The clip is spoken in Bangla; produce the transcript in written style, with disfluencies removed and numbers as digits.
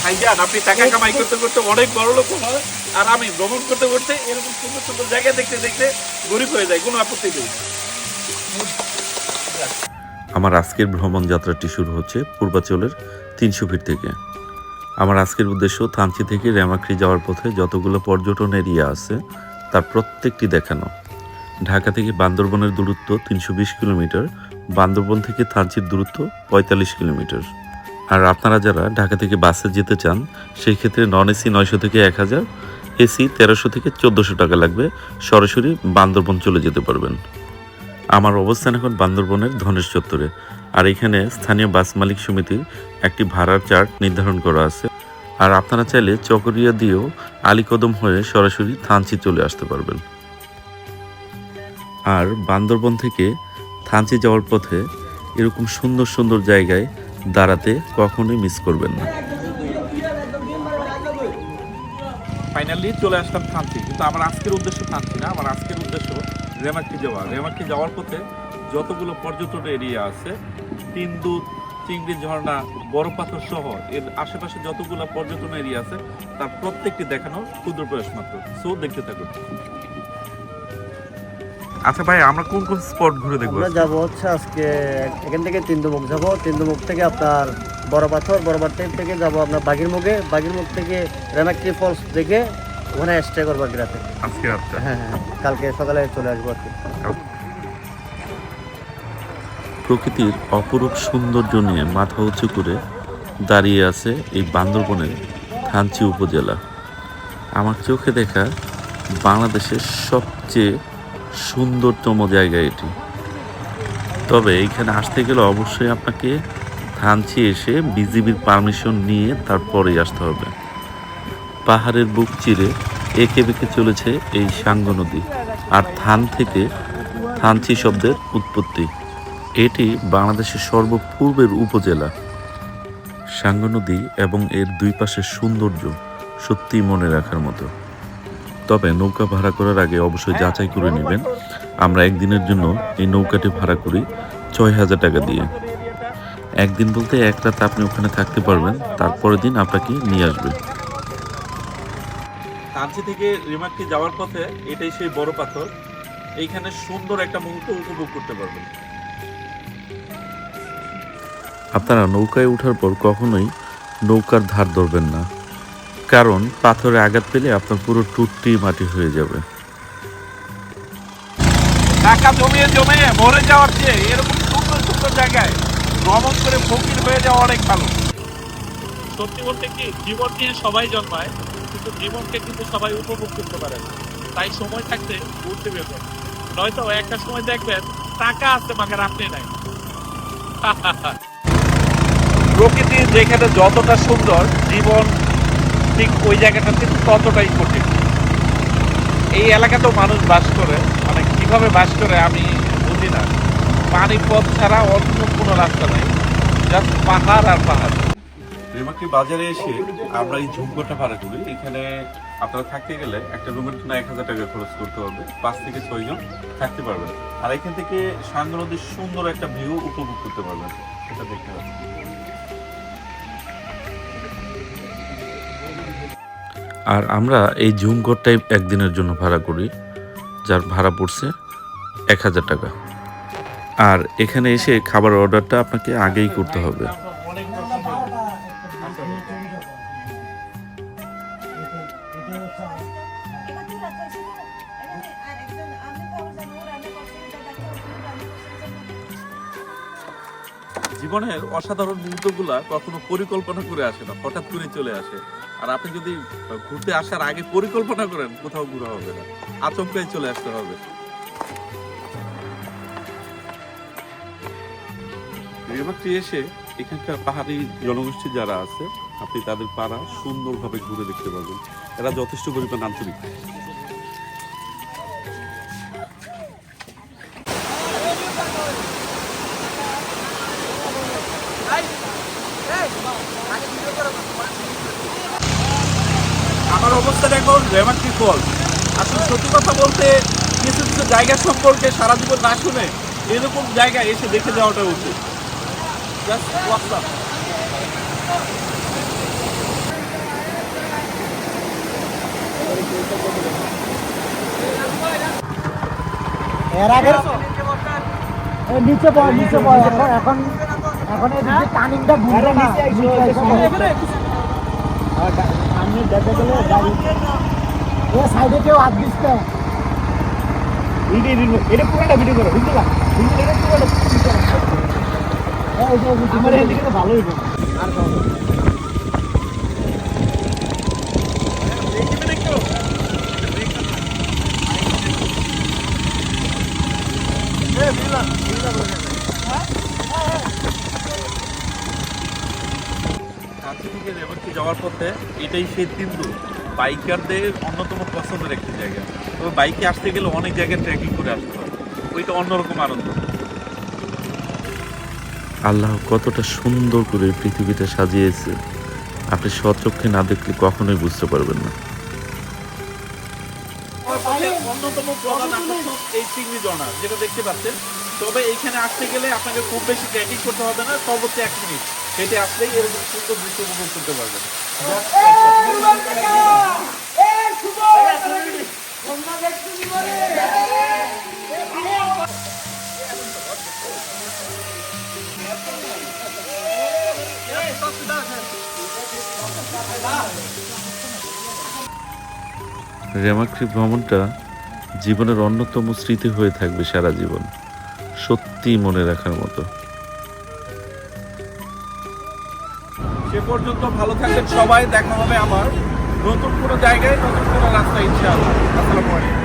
ভাইজান আপনি টাকা কামাই করতে করতে অনেক বড় লোক হয়, আর আমি ভ্রমণ করতে করতে এরকম সুন্দর সুন্দর জায়গা দেখতে দেখতে গরিব হয়ে যায়, কোনো আপত্তি নেই। আমার আজকের ভ্রমণ যাত্রাটি শুরু হচ্ছে পূর্বাচলের 300 ফিট থেকে। আমার আজকের উদ্দেশ্য থানচি থেকে রেমাক্রি যাওয়ার পথে যতগুলো পর্যটন এরিয়া আছে তার প্রত্যেকটি দেখানো। ঢাকা থেকে বান্দরবনের দূরত্ব 320 কিলোমিটার, বান্দরবন থেকে থানচির দূরত্ব 45 কিলোমিটার। আর আপনারা যারা ঢাকা থেকে বাসে যেতে চান সেই ক্ষেত্রে নন এসি 900 থেকে 1000, এসি 1300 থেকে 1400 টাকা লাগবে, সরাসরি বান্দরবন চলে যেতে পারবেন। আমার অবস্থান এখন বান্দরবনের ধনেশ চত্বরে, আর এখানে স্থানীয় বাস মালিক সমিতির একটি ভাড়ার চার্ট নির্ধারণ করা আছে। আর আপনারা চাইলে চকরিয়া দিয়েও আলীকদম হয়ে সরাসরি থানচি চলে আসতে পারবেন। আর বান্দরবন থেকে থানচি যাওয়ার পথে এরকম সুন্দর সুন্দর জায়গায় দাঁড়াতে কখনোই মিস করবেন না। ফাইনালি চলে আসলাম থানচি, কিন্তু আমার আজকের উদ্দেশ্য থানচি না, আমার আজকের উদ্দেশ্য রেমাক্রি যাওয়া। রেমাক্রি যাওয়ার পথে যতগুলো পর্যটন এরিয়া আছে, তিনদুধ, চিংড়ি ঝর্ণা, বড় পাথর সহ এর আশেপাশে যতগুলো পর্যটন এরিয়া আছে তার প্রত্যেকটি দেখানো ক্ষুদ্র প্রয়াস মাত্র। সো দেখতে থাকুন। আচ্ছা ভাই, আমরা কোন কোন স্পট ঘুরে দেখবো? আমরা যাবো হচ্ছে আজকে এখান থেকে তিনদুমুখ যাবো, তিনদুমুখ থেকে আপনার বড় পাথর থেকে যাবো আপনার বাগিরমুখ থেকে রেমাক্রি ফলস দেখে ওখানে স্টে করবো আর কি রাতে। আজকে রাতটা? হ্যাঁ, কালকে সকালে চলে আসবো আর কি। প্রকৃতির অপরূপ সৌন্দর্য নিয়ে মাথা উঁচু করে দাঁড়িয়ে আছে এই বান্দরবনের থানচি উপজেলা। আমার চোখে দেখা বাংলাদেশের সবচেয়ে সুন্দরতম জায়গা এটি। তবে এইখানে আসতে গেলে অবশ্যই আপনাকে থানচি এসে বিজিবির পারমিশন নিয়ে তারপরেই আসতে হবে। পাহাড়ের বুক চিরে এঁকে বেঁকে চলেছে এই সাঙ্গু নদী, আর থান থেকে থানচি শব্দের উৎপত্তি। এটি বাংলাদেশের সর্বপূর্বের উপজেলা। সাঙ্গু নদী এবং এর দুই পাশের সৌন্দর্য সত্যিই মনে রাখার মতো। তবে নৌকা ভাড়া করার আগে অবশ্যই যাচাই করে নেবেন। আমরা একদিনের জন্য এই নৌকাটি ভাড়া করি 6000 টাকা দিয়ে। একদিন বলতে এক রাত আপনি ওখানে থাকতে পারবেন, তারপরের দিন আপনাকে নিয়ে আসবে। থানচি থেকে রেমাক্রি যাওয়ার পথে এটাই সেই বড় পাথর। এইখানে সুন্দর একটা মুহূর্ত উপভোগ করতে পারবেন। আপনারা নৌকায় ওঠার পর কখনোই নৌকার ধার ধরবেন না, কারণ পাথরে আঘাত পেলে আপনার পুরো টুটটি মাটি হয়ে যাবে। টাকা জমিয়ে জমিয়ে মরে যাওয়ার চেয়ে এরকম সুন্দর সুন্দর জায়গায় ভ্রমণ করে ফকির হয়ে যাওয়া অনেক ভালো। সত্যি বলতে কি, জীবন নিয়ে সবাই জন্মায়, কিন্তু জীবনকে কিন্তু সবাই উপভোগ করতে পারে না। তাই সময় থাকতে ঘুরতে বেরোবেন, নয়তো একটা সময় দেখবেন টাকা আছে মাঝে আপনি নাই। প্রকৃতি যেখানে যতটা সুন্দর, জীবন ঠিক ওই জায়গাটা কিন্তু ততটাই কঠিন। এই এলাকাতেও মানুষ বাস করে, মানে কিভাবে বাস করে আমি বুঝি না। পানি পথ ছাড়া অন্য কোনো রাস্তা নাই, জাস্ট পাহাড় আর পাহাড়। রেমাক্রি বাজারে এসে আমরা এই ঝুমকোটা ভাড়া করি। এখানে আপনারা থাকতে গেলে একটা রুমের জন্য 1000 টাকা খরচ করতে হবে, 5 থেকে 6 জন থাকতে পারবেন। আর এখান থেকে সাঙ্গু নদীর সুন্দর একটা ভিউ উপভোগ করতে পারবেন, সেটা দেখতে পাচ্ছেন। আর আমরা এই ঝুমঘরটাই একদিনের জন্য ভাড়া করি, যার ভাড়া পড়ছে 1000 টাকা। আর এখানে এসে খাবার অর্ডারটা আপনাকে আগেই করতে হবে। জীবনের অসাধারণ মুহূর্তগুলা কখনো পরিকল্পনা করে আসে না, হঠাৎ করে চলে আসে। আর আপনি যদি ঘুরতে আসার আগে পরিকল্পনা করেন, কোথাও ঘোরা হবে না, আচমকাই চলে আসতে হবে। রেমাক্রি এসে এখানকার পাহাড়ি জনগোষ্ঠী যারা আছে, আপনি তাদের পাড়া সুন্দরভাবে ঘুরে দেখতে পারবেন। এরা যথেষ্ট পরিমাণ আন্তরিক। আমার অবস্থান এখন রেমাক্রি ফলস। আসলে সত্যি কথা বলতে, কিছু কিছু জায়গা সম্পর্কে সারা জীবন না শুনে এরকম জায়গায় এসে দেখে যাওয়াটা উচিত। জাস্ট এর আগে নিচে পড় এখন এখন এই যে টার্নিংটা বুঝবে না সামনে দেখে গেলে গাড়ি ও সাইডে কেউ হাত দিচ্ছে এটা পুরোটা ভিডিও করো বুঝলা আমার এদিকে তো ভালোই আর কাছে থেকে রেবতী যাওয়ার পথে এটাই সেই তিন্দু বাইকারদের অন্যতম পছন্দের একটি জায়গা। তবে বাইকে আসতে গেলে অনেক জায়গায় ট্রেকিং করে আসতে হয়, ওইটা অন্যরকম আনন্দ। আল্লাহ কতটা সুন্দর করে পৃথিবীটা সাজিয়েছে, আপনি স্বচক্ষে না দেখলে কখনোই বুঝতে পারবেন না। অন্যতম প্রধান আকর্ষণ এই চিংড়ি ঝর্ণা যেটা দেখতে পাচ্ছেন। তবে এইখানে আসতে গেলে আপনাকে খুব বেশি ট্রেকিং করতে হবে না, সর্বোচ্চ 1 মিনিট হেঁটে আসলেই এরকম সুন্দর দৃশ্য উপভোগ করতে পারবেন। রেমাক্রি ভ্রমণটা জীবনের অন্যতম স্মৃতি হয়ে থাকবে সারা জীবন, সত্যি মনে রাখার মতো। সে পর্যন্ত ভালো থাকবেন সবাই, দেখা হবে আমার নতুন কোনো জায়গায় নতুন কোনো রাস্তা ইনশাআল্লাহ। আসসালামু আলাইকুম।